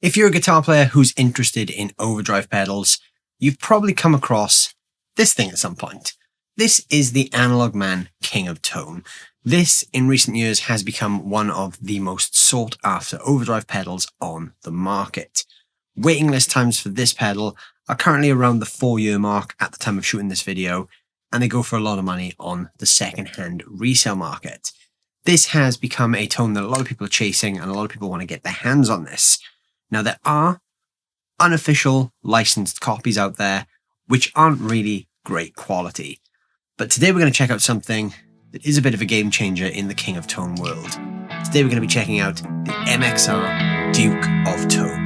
If you're a guitar player who's interested in overdrive pedals, you've probably come across this thing at some point. This is the Analogman King of Tone. This, in recent years, has become one of the most sought after overdrive pedals on the market. Waiting list times for this pedal are currently around the 4-year mark at the time of shooting this video, and they go for a lot of money on the second-hand resale market. This has become a tone that a lot of people are chasing, and a lot of people want to get their hands on this. Now, there are unofficial licensed copies out there, which aren't really great quality. But today we're going to check out something that is a bit of a game changer in the King of Tone world. Today we're going to be checking out the MXR Duke of Tone.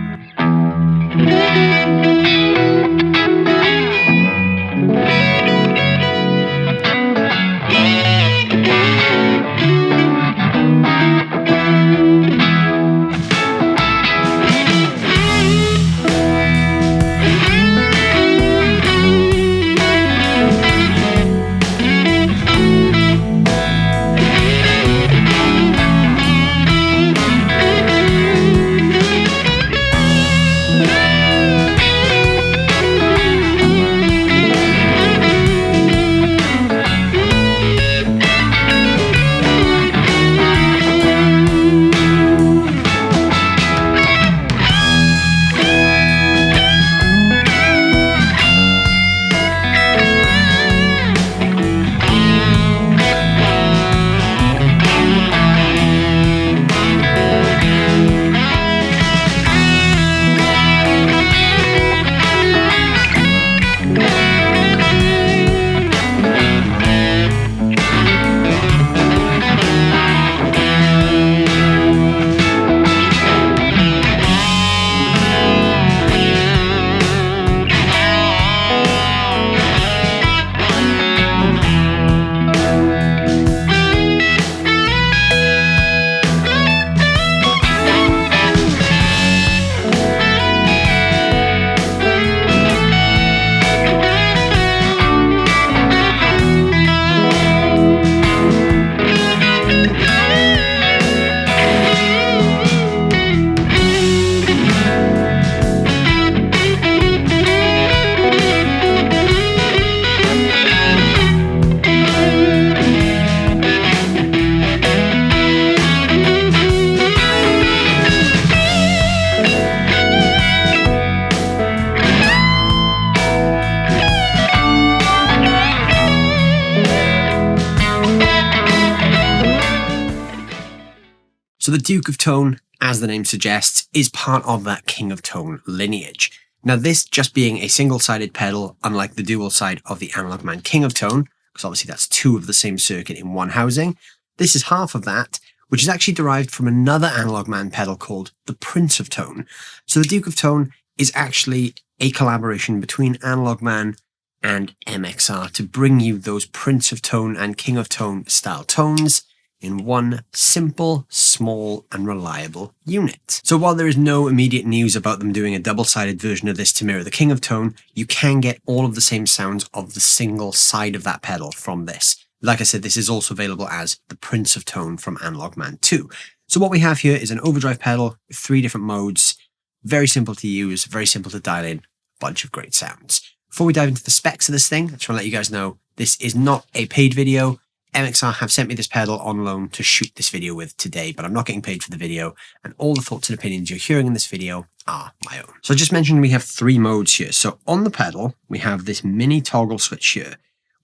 So the Duke of Tone, as the name suggests, is part of that King of Tone lineage. Now this just being a single-sided pedal, unlike the dual side of the Analogman King of Tone, because obviously that's two of the same circuit in one housing, this is half of that, which is actually derived from another Analogman pedal called the Prince of Tone. So the Duke of Tone is actually a collaboration between Analogman and MXR to bring you those Prince of Tone and King of Tone style tones in one simple, small, and reliable unit. So while there is no immediate news about them doing a double-sided version of this to mirror the King of Tone, you can get all of the same sounds of the single side of that pedal from this. Like I said, this is also available as the Prince of Tone from Analogman 2. So what we have here is an overdrive pedal with 3 different modes, very simple to use, very simple to dial in, a bunch of great sounds. Before we dive into the specs of this thing, I just want to let you guys know this is not a paid video. MXR have sent me this pedal on loan to shoot this video with today, but I'm not getting paid for the video, and all the thoughts and opinions you're hearing in this video are my own. So I just mentioned we have 3 modes here. So on the pedal, we have this mini toggle switch here.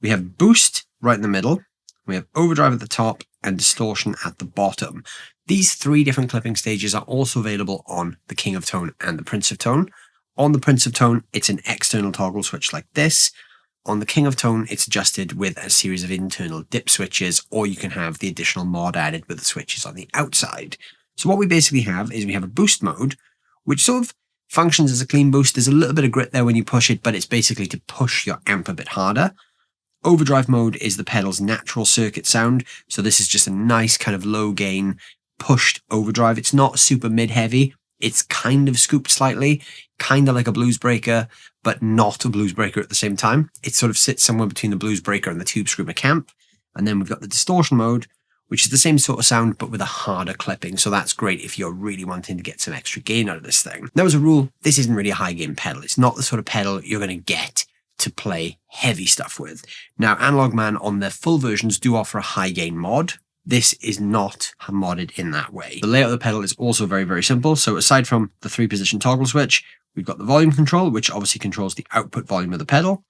We have boost right in the middle, we have overdrive at the top, and distortion at the bottom. These 3 different clipping stages are also available on the King of Tone and the Prince of Tone. On the Prince of Tone, it's an external toggle switch like this. On the King of Tone, it's adjusted with a series of internal dip switches, or you can have the additional mod added with the switches on the outside. So what we basically have is we have a boost mode, which sort of functions as a clean boost. There's a little bit of grit there when you push it, but it's basically to push your amp a bit harder. Overdrive mode is the pedal's natural circuit sound, so this is just a nice kind of low gain pushed overdrive. It's not super mid-heavy. It's kind of scooped slightly, kind of like a blues breaker, but not a blues breaker at the same time. It sort of sits somewhere between the blues breaker and the tube screamer camp. And then we've got the distortion mode, which is the same sort of sound but with a harder clipping. So that's great if you're really wanting to get some extra gain out of this thing. Now, as a rule, this isn't really a high gain pedal. It's not the sort of pedal you're going to get to play heavy stuff with. Now, Analogman on their full versions do offer a high gain mod. This is not modded in that way. The layout of the pedal is also very, very simple. So aside from the 3-position toggle switch, we've got the volume control, which obviously controls the output volume of the pedal.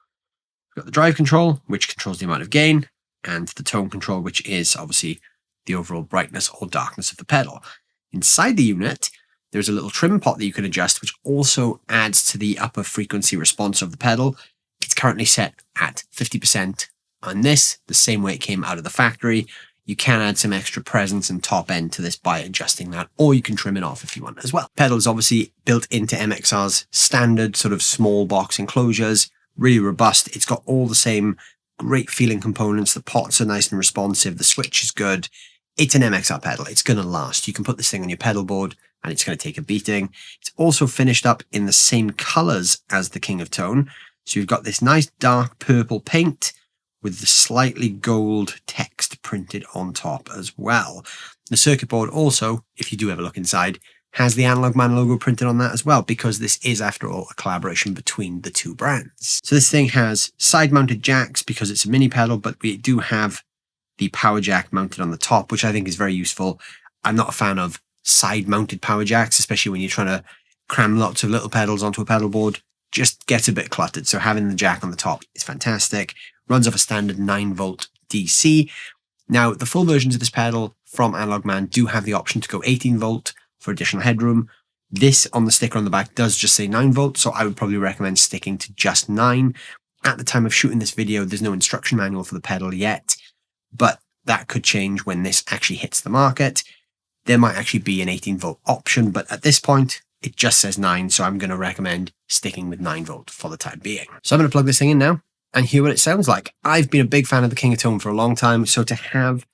We've got the drive control, which controls the amount of gain, and the tone control, which is obviously the overall brightness or darkness of the pedal. Inside the unit, there's a little trim pot that you can adjust, which also adds to the upper frequency response of the pedal. It's currently set at 50% on this, the same way it came out of the factory. You can add some extra presence and top end to this by adjusting that, or you can trim it off if you want as well. Pedal is obviously built into MXR's standard sort of small box enclosures, really robust. It's got all the same great feeling components. The pots are nice and responsive. The switch is good. It's an MXR pedal. It's going to last. You can put this thing on your pedal board and it's going to take a beating. It's also finished up in the same colors as the King of Tone. So you've got this nice dark purple paint with the slightly gold text printed on top as well. The circuit board also, if you do ever look inside, has the Analogman logo printed on that as well, because this is, after all, a collaboration between the two brands. So this thing has side-mounted jacks because it's a mini pedal, but we do have the power jack mounted on the top, which I think is very useful. I'm not a fan of side-mounted power jacks, especially when you're trying to cram lots of little pedals onto a pedal board. Just gets a bit cluttered, so having the jack on the top is fantastic. Runs off a standard 9-volt DC. Now, the full versions of this pedal from Analogman do have the option to go 18-volt for additional headroom. This on the sticker on the back does just say 9-volt, so I would probably recommend sticking to just 9. At the time of shooting this video, there's no instruction manual for the pedal yet, but that could change when this actually hits the market. There might actually be an 18-volt option, but at this point, it just says 9, so I'm going to recommend sticking with 9-volt for the time being. So I'm going to plug this thing in now and hear what it sounds like. I've been a big fan of the King of Tone for a long time, so to have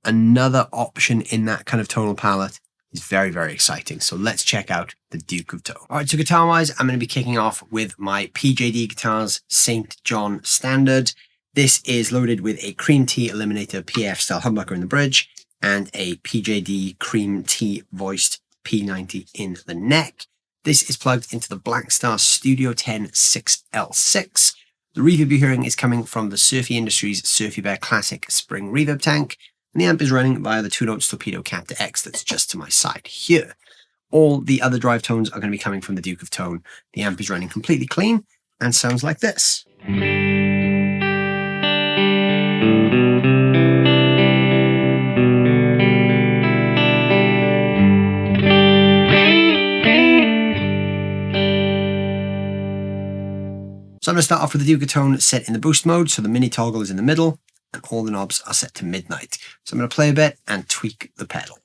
another option in that kind of tonal palette is very, very exciting. So let's check out the Duke of Tone. All right, so guitar-wise, I'm going to be kicking off with my PJD Guitars St. John Standard. This is loaded with a Cream Tea Eliminator PF style humbucker in the bridge and a PJD Cream Tea voiced P90 in the neck. This is plugged into the Blackstar Studio 10 6L6. The reverb you're hearing is coming from the Surfy Industries Surfy Bear Classic Spring Reverb Tank, and the amp is running via the 2-note Torpedo Captor X that's just to my side here. All the other drive tones are going to be coming from the Duke of Tone. The amp is running completely clean and sounds like this. So I'm going to start off with the Duke of Tone set in the boost mode, so the mini toggle is in the middle, and all the knobs are set to midnight. So I'm going to play a bit and tweak the pedal.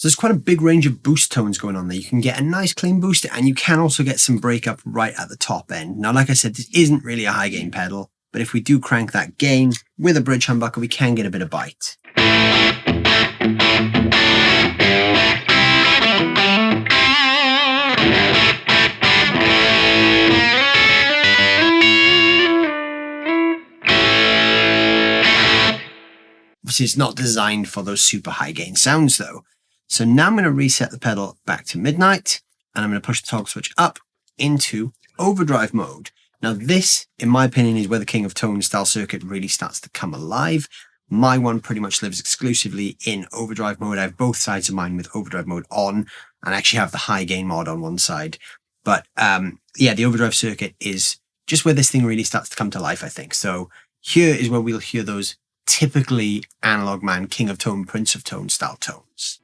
So there's quite a big range of boost tones going on there. You can get a nice clean boost, and you can also get some breakup right at the top end. Now, like I said, this isn't really a high gain pedal, but if we do crank that gain with a bridge humbucker, we can get a bit of bite. Obviously, it's not designed for those super high gain sounds though. So now I'm going to reset the pedal back to midnight, and I'm going to push the toggle switch up into overdrive mode. Now this, in my opinion, is where the King of Tone style circuit really starts to come alive. My one pretty much lives exclusively in overdrive mode. I have both sides of mine with overdrive mode on, and I actually have the high gain mod on one side. But yeah, the overdrive circuit is just where this thing really starts to come to life, I think. So here is where we'll hear those typically Analogman King of Tone, Prince of Tone style tones.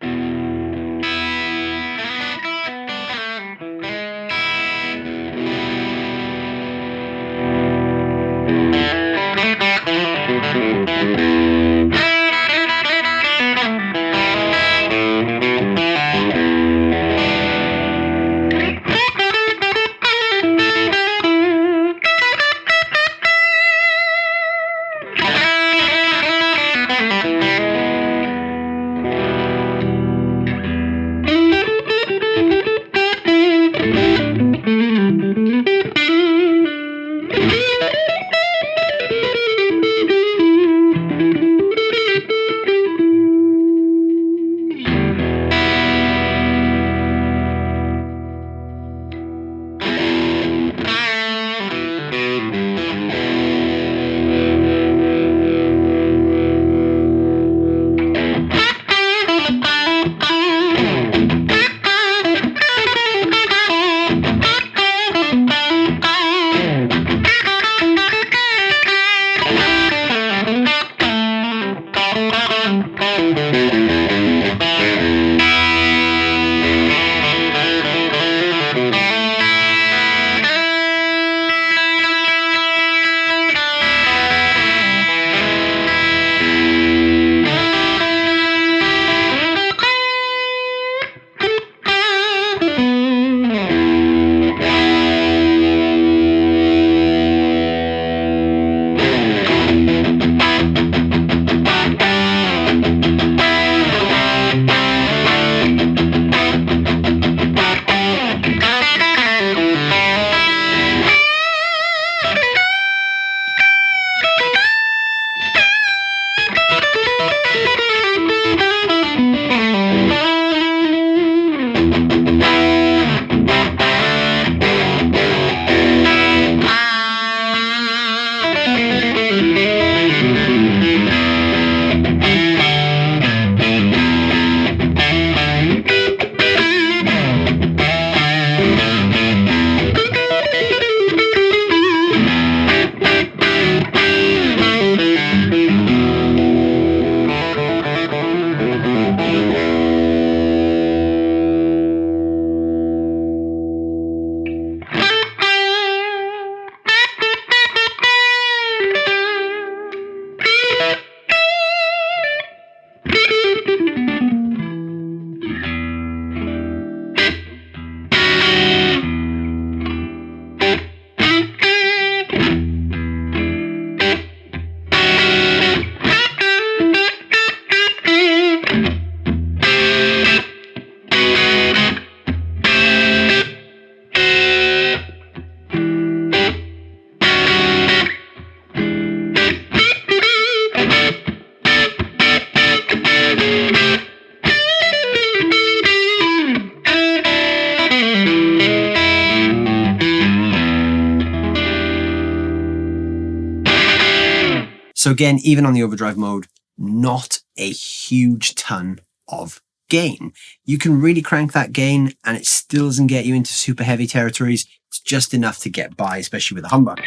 So again, even on the overdrive mode, not a huge ton of gain. You can really crank that gain and it still doesn't get you into super heavy territories. It's just enough to get by, especially with a humbucker.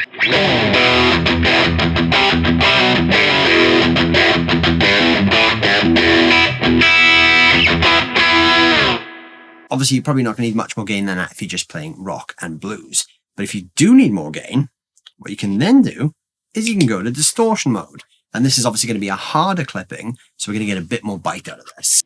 Obviously, you're probably not going to need much more gain than that if you're just playing rock and blues. But if you do need more gain, what you can then do is you can go to distortion mode. And this is obviously going to be a harder clipping, so we're going to get a bit more bite out of this.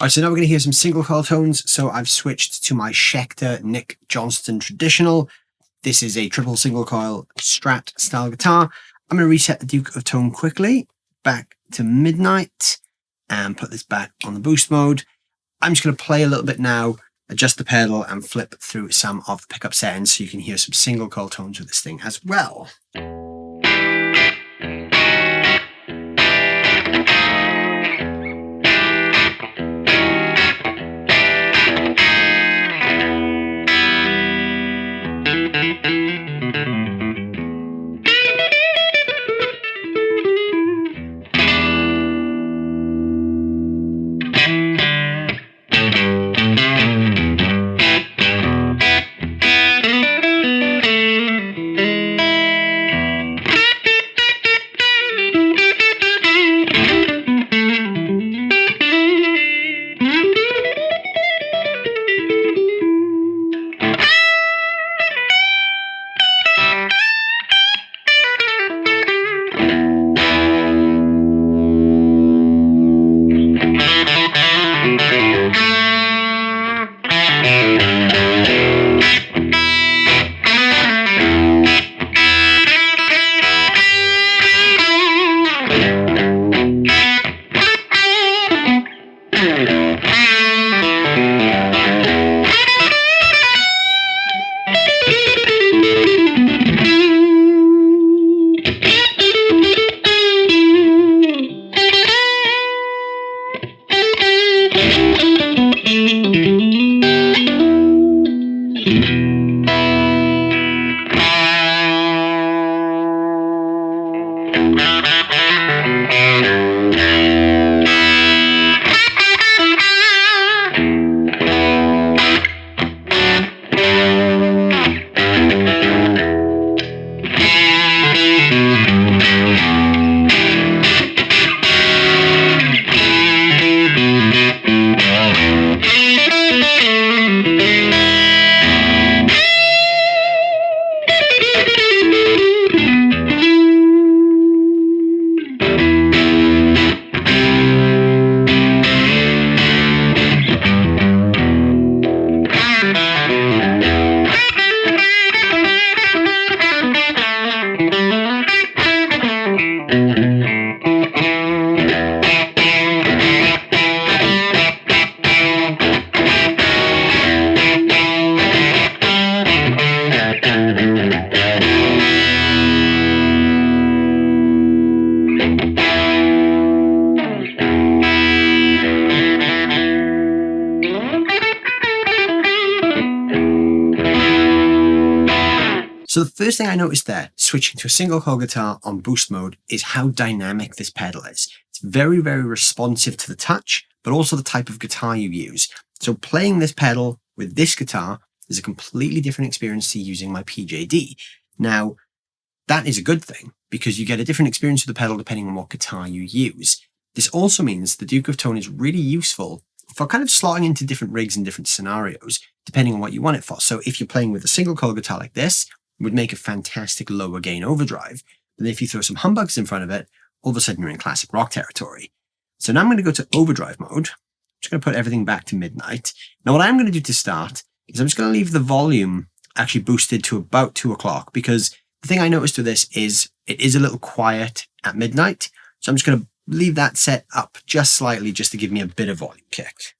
Alright, so now we're going to hear some single coil tones. So I've switched to my Schecter Nick Johnston Traditional. This is a triple single coil Strat style guitar. I'm going to reset the Duke of Tone quickly back to midnight and put this back on the boost mode. I'm just going to play a little bit now, adjust the pedal and flip through some of the pickup settings so you can hear some single coil tones with this thing as well. So the first thing I noticed there, switching to a single coil guitar on boost mode, is how dynamic this pedal is. It's very, very responsive to the touch, but also the type of guitar you use. So playing this pedal with this guitar is a completely different experience to using my PJD. Now, that is a good thing because you get a different experience with the pedal depending on what guitar you use. This also means the Duke of Tone is really useful for kind of slotting into different rigs and different scenarios, depending on what you want it for. So if you're playing with a single coil guitar like this, it would make a fantastic lower gain overdrive. But if you throw some humbuckers in front of it, all of a sudden you're in classic rock territory. So now I'm going to go to overdrive mode. I'm just going to put everything back to midnight. Now what I'm going to do to start is I'm just going to leave the volume actually boosted to about 2 o'clock, because the thing I noticed with this is it is a little quiet at midnight. So I'm just going to leave that set up just slightly just to give me a bit of volume kick.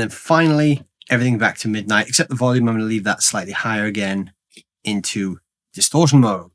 then finally, everything back to midnight, except the volume. I'm going to leave that slightly higher again into distortion mode.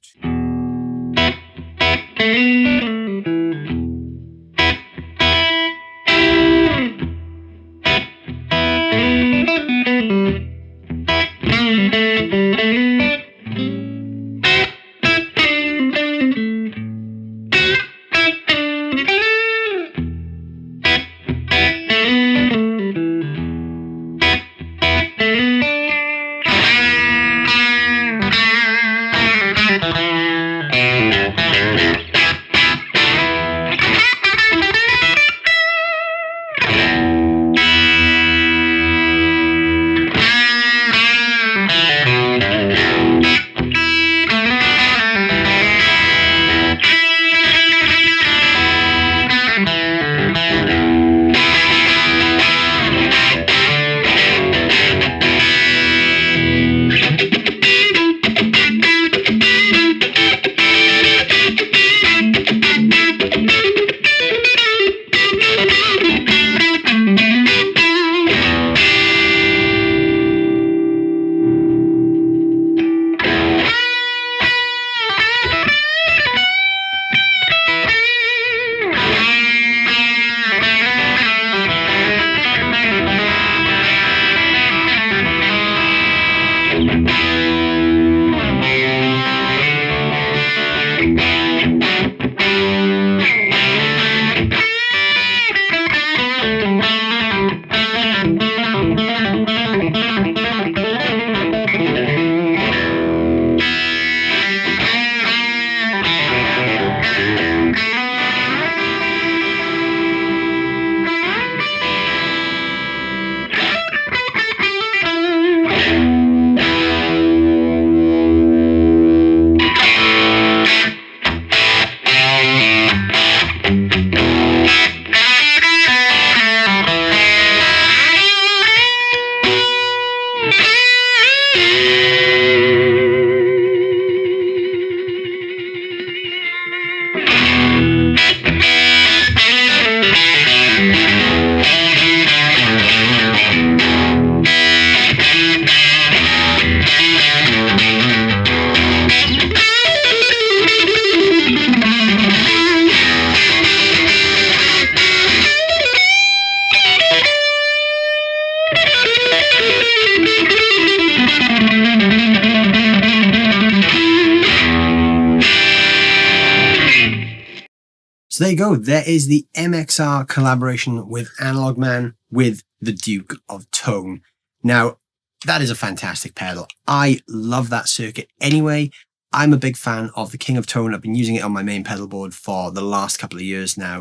So there you go. There is the MXR collaboration with Analogman with the Duke of Tone. Now, that is a fantastic pedal. I love that circuit anyway. I'm a big fan of the King of Tone. I've been using it on my main pedal board for the last couple of years now.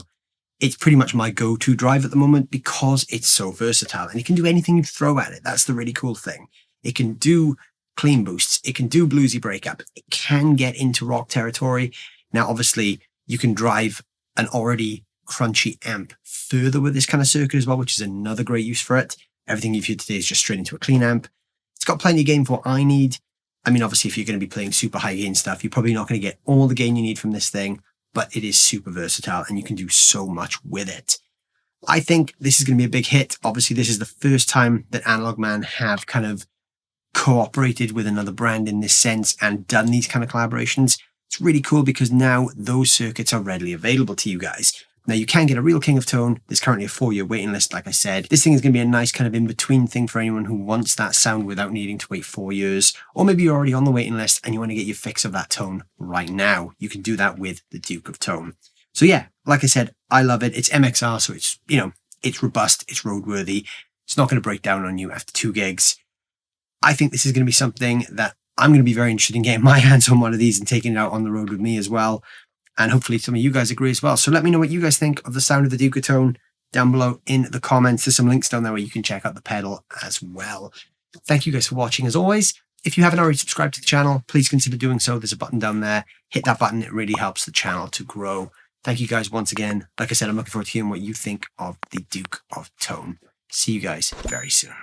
It's pretty much my go-to drive at the moment because it's so versatile and it can do anything you throw at it. That's the really cool thing. It can do clean boosts. It can do bluesy breakup. It can get into rock territory. Now, obviously, you can drive an already crunchy amp further with this kind of circuit as well, which is another great use for it. Everything you've heard today is just straight into a clean amp. It's got plenty of gain for what I need. I mean, obviously, if you're going to be playing super high gain stuff, you're probably not going to get all the gain you need from this thing, but it is super versatile and you can do so much with it. I think this is going to be a big hit. Obviously, this is the first time that Analogman have kind of cooperated with another brand in this sense and done these kind of collaborations. It's really cool because now those circuits are readily available to you guys. Now, you can get a real King of Tone. There's currently a 4-year waiting list, like I said. This thing is going to be a nice kind of in-between thing for anyone who wants that sound without needing to wait 4 years. Or maybe you're already on the waiting list and you want to get your fix of that tone right now. You can do that with the Duke of Tone. So yeah, like I said, I love it. It's MXR, so it's, you know, it's robust, it's roadworthy. It's not going to break down on you after 2 gigs. I think this is going to be something that I'm going to be very interested in getting my hands on one of these and taking it out on the road with me as well. And hopefully some of you guys agree as well. So let me know what you guys think of the sound of the Duke of Tone down below in the comments. There's some links down there where you can check out the pedal as well. Thank you guys for watching as always. If you haven't already subscribed to the channel, please consider doing so. There's a button down there. Hit that button. It really helps the channel to grow. Thank you guys once again. Like I said, I'm looking forward to hearing what you think of the Duke of Tone. See you guys very soon.